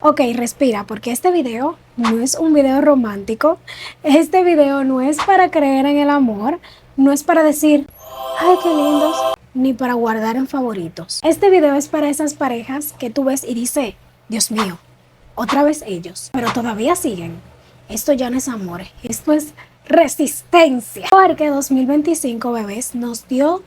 Ok, respira, porque este video no es un video romántico, este video no es para creer en el amor, no es para decir, ay, qué lindos, ni para guardar en favoritos. Este video es para esas parejas que tú ves y dices, Dios mío, otra vez ellos, pero todavía siguen. Esto ya no es amor, esto es resistencia. Porque 2025, bebés, nos dio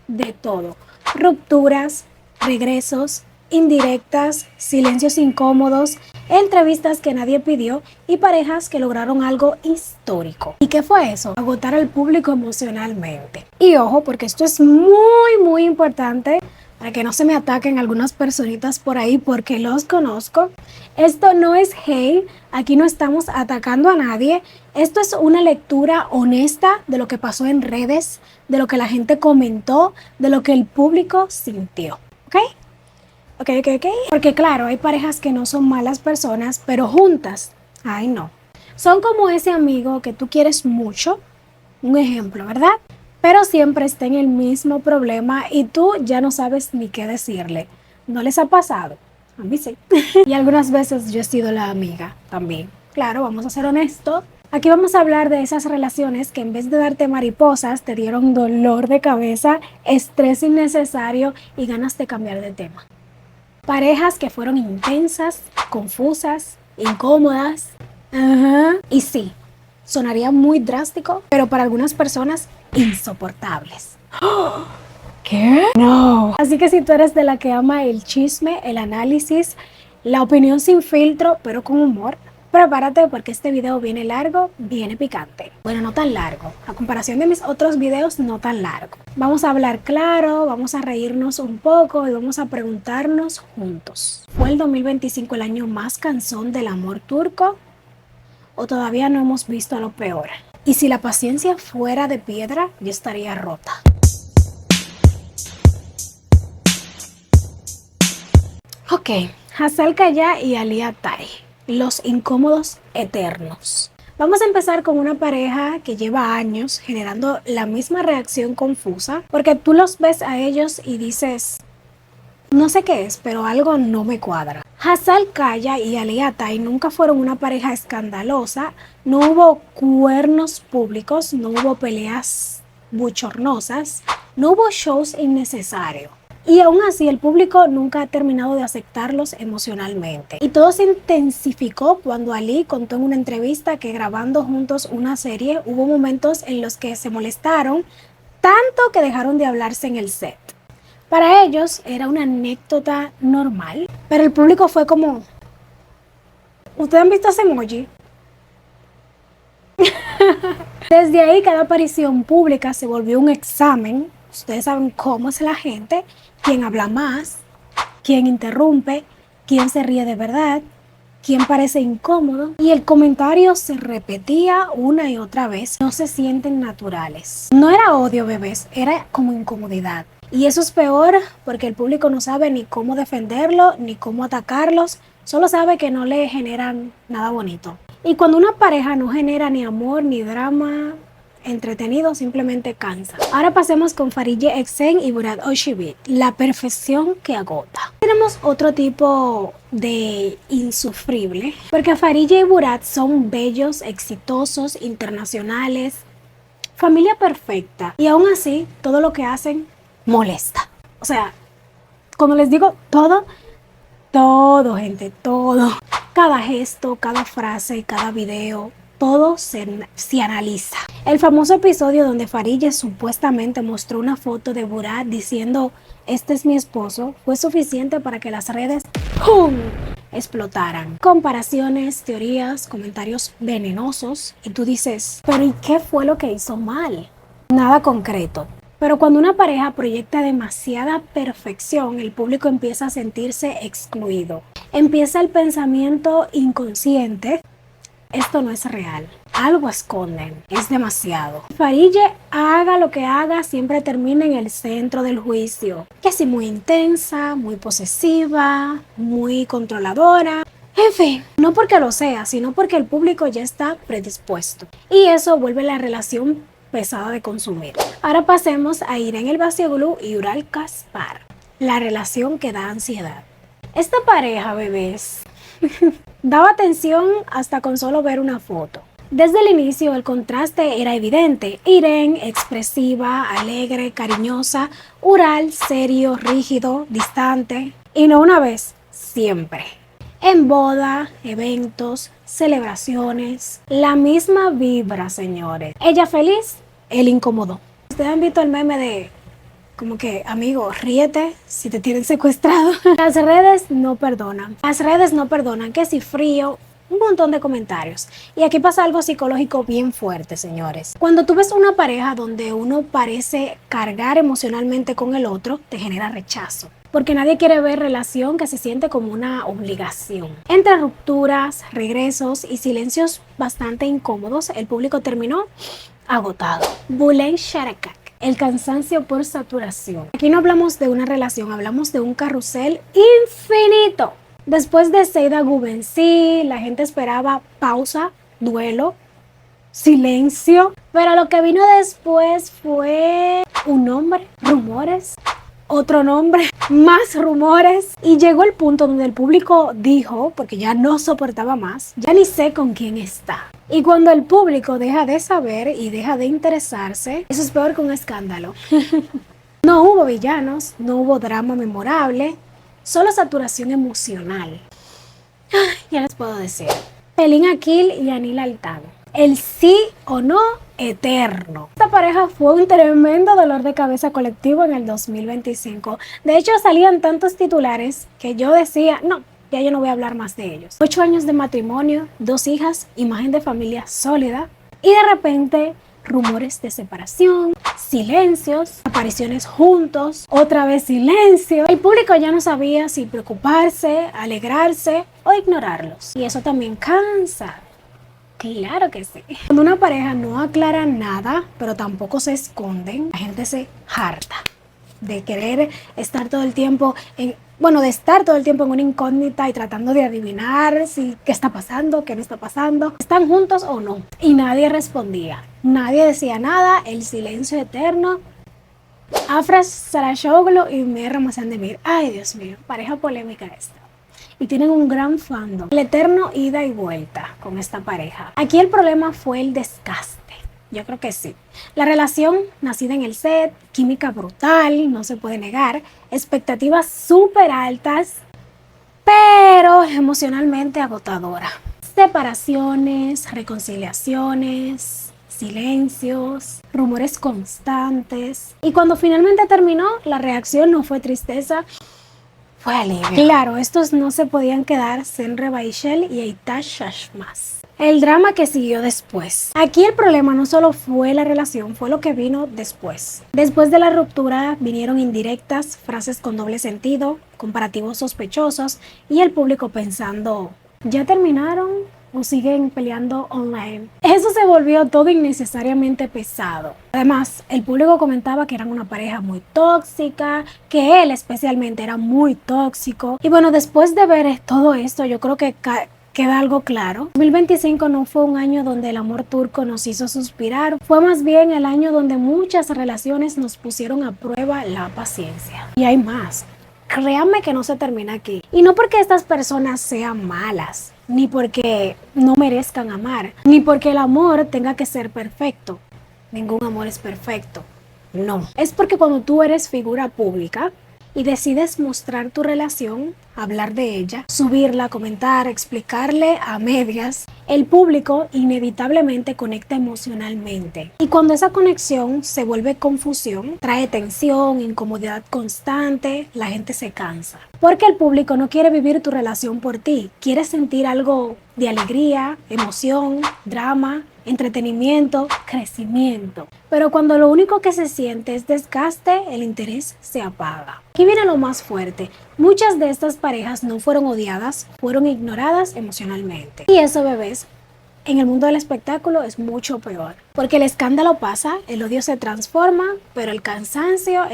de todo. Rupturas, regresos, indirectas, silencios incómodos, entrevistas que nadie pidió y parejas que lograron algo histórico. ¿Y qué fue eso? Agotar al público emocionalmente. Y ojo, porque esto es muy importante para que no se me ataquen algunas personitas por ahí porque los conozco. Esto no es hate, aquí no estamos atacando a nadie. Esto es una lectura honesta de lo que pasó en redes, de lo que la gente comentó, de lo que el público sintió. ¿Ok? Ok. Porque claro, hay parejas que no son malas personas, pero juntas, ay no. Son como ese amigo que tú quieres mucho, un ejemplo, ¿verdad? Pero siempre está en el mismo problema y tú ya no sabes ni qué decirle. ¿No les ha pasado? A mí sí. Y algunas veces yo he sido la amiga también. Claro, vamos a ser honestos. Aquí vamos a hablar de esas relaciones que en vez de darte mariposas, te dieron dolor de cabeza, estrés innecesario y ganas de cambiar de tema. Parejas que fueron intensas, confusas, incómodas. Y sí, sonaría muy drástico, pero para algunas personas insoportables. ¿Qué? No. Así que si tú eres de la que ama el chisme, el análisis, la opinión sin filtro, pero con humor, prepárate porque este video viene largo, viene picante. Bueno, no tan largo. A comparación de mis otros videos, no tan largo. Vamos a hablar claro, vamos a reírnos un poco y vamos a preguntarnos juntos. ¿Fue el 2025 el año más cansón del amor turco? ¿O todavía no hemos visto lo peor? Y si la paciencia fuera de piedra, yo estaría rota. Ok, Hassel Kaya y Ali Attai, los incómodos eternos. Vamos a empezar con una pareja que lleva años generando la misma reacción confusa, porque tú los ves a ellos y dices, no sé qué es, pero algo no me cuadra. Hassel Kaya y Ali Attai nunca fueron una pareja escandalosa, no hubo cuernos públicos, no hubo peleas bochornosas, no hubo shows innecesarios. Y aún así el público nunca ha terminado de aceptarlos emocionalmente. Y todo se intensificó cuando Ali contó en una entrevista que grabando juntos una serie hubo momentos en los que se molestaron tanto que dejaron de hablarse en el set. Para ellos era una anécdota normal, pero el público fue como, ¿ustedes han visto ese emoji? Desde ahí cada aparición pública se volvió un examen. Ustedes saben cómo es la gente, quién habla más, quién interrumpe, quién se ríe de verdad, quién parece incómodo. Y el comentario se repetía una y otra vez. No se sienten naturales. No era odio, bebés, era como incomodidad. Y eso es peor porque el público no sabe ni cómo defenderlo, ni cómo atacarlos. Solo sabe que no le generan nada bonito. Y cuando una pareja no genera ni amor, ni drama entretenido, simplemente cansa. Ahora pasemos con Farideh Eksem y Burak Özçivit, la perfección que agota. Tenemos otro tipo de insufrible, porque Farideh y Burak son bellos, exitosos, internacionales, familia perfecta, y aún así todo lo que hacen molesta. O sea, cuando les digo todo, gente, todo. Cada gesto, cada frase, cada video, todo se analiza. El famoso episodio donde Farideh supuestamente mostró una foto de Burak diciendo, este es mi esposo, fue suficiente para que las redes ¡pum!, explotaran. Comparaciones, teorías, comentarios venenosos. Y tú dices, ¿pero y qué fue lo que hizo mal? Nada concreto. Pero cuando una pareja proyecta demasiada perfección, el público empieza a sentirse excluido. Empieza el pensamiento inconsciente, esto no es real, algo esconden, es demasiado. Farideh, haga lo que haga, siempre termina en el centro del juicio. Que si muy intensa, muy posesiva, muy controladora. En fin, no porque lo sea, sino porque el público ya está predispuesto. Y eso vuelve la relación pesada de consumir. Ahora pasemos a Irene Elbacıoğlu y Ural Kaspar, la relación que da ansiedad. Esta pareja, bebés, Daba atención hasta con solo ver una foto. Desde el inicio el contraste era evidente. Irene, expresiva, alegre, cariñosa, Ural, serio, rígido, distante. Y no una vez, siempre. En boda, eventos, celebraciones, la misma vibra, señores. Ella feliz, él incómodo. Ustedes han visto el meme de como que, amigo, ríete si te tienen secuestrado. Las redes no perdonan. Las redes no perdonan. Que si frío, un montón de comentarios. Y aquí pasa algo psicológico bien fuerte, señores. Cuando tú ves una pareja donde uno parece cargar emocionalmente con el otro, te genera rechazo. Porque nadie quiere ver relación que se siente como una obligación. Entre rupturas, regresos y silencios bastante incómodos, el público terminó agotado. Boulain Charakak. El cansancio por saturación. Aquí no hablamos de una relación, hablamos de un carrusel infinito. Después de Seida Gubensi, la gente esperaba pausa, duelo, silencio. Pero lo que vino después fue un nombre, rumores, otro nombre, más rumores. Y llegó el punto donde el público dijo, porque ya no soportaba más, ya ni sé con quién está. Y cuando el público deja de saber y deja de interesarse, eso es peor que un escándalo. No hubo villanos, no hubo drama memorable, solo saturación emocional. Ya les puedo decir. Pelín Aquil y Anil Altán. El sí o no eterno. Esta pareja fue un tremendo dolor de cabeza colectivo en el 2025. De hecho, salían tantos titulares que yo decía, no, ya yo no voy a hablar más de ellos. 8 años de matrimonio, 2 hijas, imagen de familia sólida. Y de repente, rumores de separación, silencios, apariciones juntos, otra vez silencio. El público ya no sabía si preocuparse, alegrarse o ignorarlos. Y eso también cansa. Claro que sí. Cuando una pareja no aclara nada, pero tampoco se esconden, la gente se harta de querer estar todo el tiempo de estar todo el tiempo en una incógnita y tratando de adivinar si qué está pasando, qué no está pasando, están juntos o no. Y nadie respondía, nadie decía nada, el silencio eterno. Afras Sarashoglu y Mer Ramazan-Demir. Ay, Dios mío, pareja polémica esta. Y tienen un gran fandom. El eterno ida y vuelta con esta pareja. Aquí el problema fue el desgaste. Yo creo que sí. La relación nacida en el set, química brutal, no se puede negar, expectativas súper altas, pero emocionalmente agotadora. Separaciones, reconciliaciones, silencios, rumores constantes. Y cuando finalmente terminó, la reacción no fue tristeza, fue alivio. Claro, estos no se podían quedar Senre Baishel y Eitash Shashmas. El drama que siguió después. Aquí el problema no solo fue la relación, fue lo que vino después. Después de la ruptura vinieron indirectas, frases con doble sentido, comparativos sospechosos y el público pensando, ¿ya terminaron o siguen peleando online? Eso se volvió todo innecesariamente pesado. Además, el público comentaba que eran una pareja muy tóxica, que él especialmente era muy tóxico. Y bueno, después de ver todo esto, yo creo que queda algo claro. 2025 no fue un año donde el amor turco nos hizo suspirar, fue más bien el año donde muchas relaciones nos pusieron a prueba la paciencia. Y hay más. Créanme que no se termina aquí. Y no porque estas personas sean malas, ni porque no merezcan amar, ni porque el amor tenga que ser perfecto. Ningún amor es perfecto. No. Es porque cuando tú eres figura pública y decides mostrar tu relación, hablar de ella, subirla, comentar, explicarle a medias, el público inevitablemente conecta emocionalmente. Y cuando esa conexión se vuelve confusión, trae tensión, incomodidad constante, la gente se cansa. Porque el público no quiere vivir tu relación por ti, quiere sentir algo de alegría, emoción, drama, entretenimiento, crecimiento. Pero cuando lo único que se siente es desgaste, el interés se apaga. Aquí viene lo más fuerte. Muchas de estas parejas no fueron odiadas, fueron ignoradas emocionalmente. Y eso, bebés, en el mundo del espectáculo es mucho peor. Porque el escándalo pasa, el odio se transforma, pero el cansancio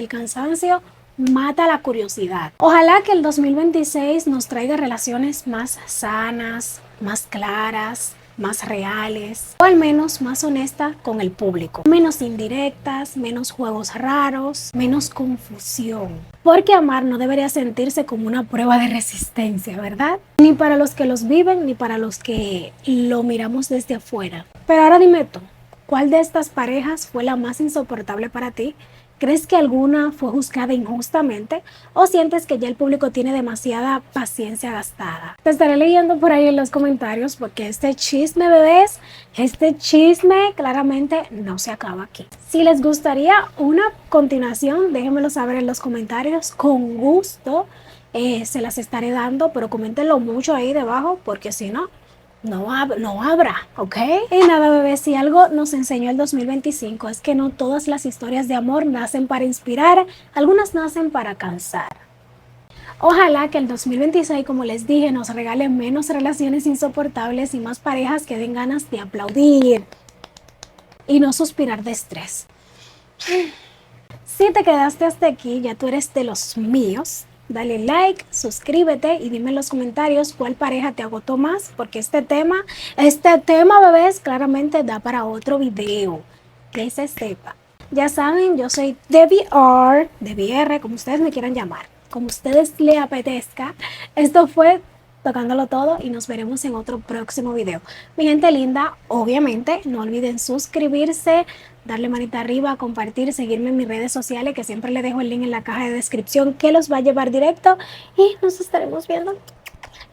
mata la curiosidad. Ojalá que el 2026 nos traiga relaciones más sanas, más claras, más reales, o al menos más honesta con el público. Menos indirectas, menos juegos raros, menos confusión. Porque amar no debería sentirse como una prueba de resistencia, ¿verdad? Ni para los que los viven, ni para los que lo miramos desde afuera. Pero ahora dime tú, ¿cuál de estas parejas fue la más insoportable para ti? ¿Crees que alguna fue juzgada injustamente o sientes que ya el público tiene demasiada paciencia gastada? Te estaré leyendo por ahí en los comentarios porque este chisme, bebés, este chisme claramente no se acaba aquí. Si les gustaría una continuación, déjenmelo saber en los comentarios. Con gusto se las estaré dando, pero coméntenlo mucho ahí debajo porque si no, no habrá, ¿ok? Y nada, bebé, si algo nos enseñó el 2025 es que no todas las historias de amor nacen para inspirar, algunas nacen para cansar. Ojalá que el 2026, como les dije, nos regale menos relaciones insoportables y más parejas que den ganas de aplaudir y no suspirar de estrés. Si te quedaste hasta aquí, ya tú eres de los míos. Dale like, suscríbete y dime en los comentarios cuál pareja te agotó más, porque este tema, bebés, claramente da para otro video, que se sepa. Ya saben, yo soy Debbie R, como ustedes me quieran llamar, como ustedes le apetezca. Esto fue Tocándolo Todo y nos veremos en otro próximo video. Mi gente linda, obviamente no olviden suscribirse, darle manita arriba, compartir, seguirme en mis redes sociales, que siempre les dejo el link en la caja de descripción que los va a llevar directo y nos estaremos viendo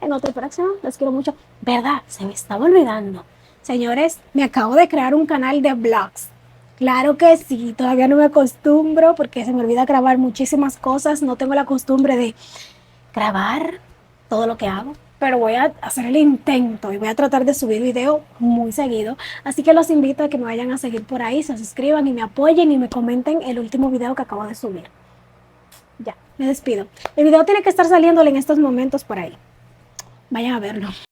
en otro próximo. Los quiero mucho. ¿Verdad? Se me estaba olvidando. Señores, me acabo de crear un canal de vlogs. Claro que sí, todavía no me acostumbro porque se me olvida grabar muchísimas cosas. No tengo la costumbre de grabar todo lo que hago, pero voy a hacer el intento y voy a tratar de subir video muy seguido. Así que los invito a que me vayan a seguir por ahí, se suscriban y me apoyen y me comenten el último video que acabo de subir. Ya, me despido. El video tiene que estar saliéndole en estos momentos por ahí. Vayan a verlo.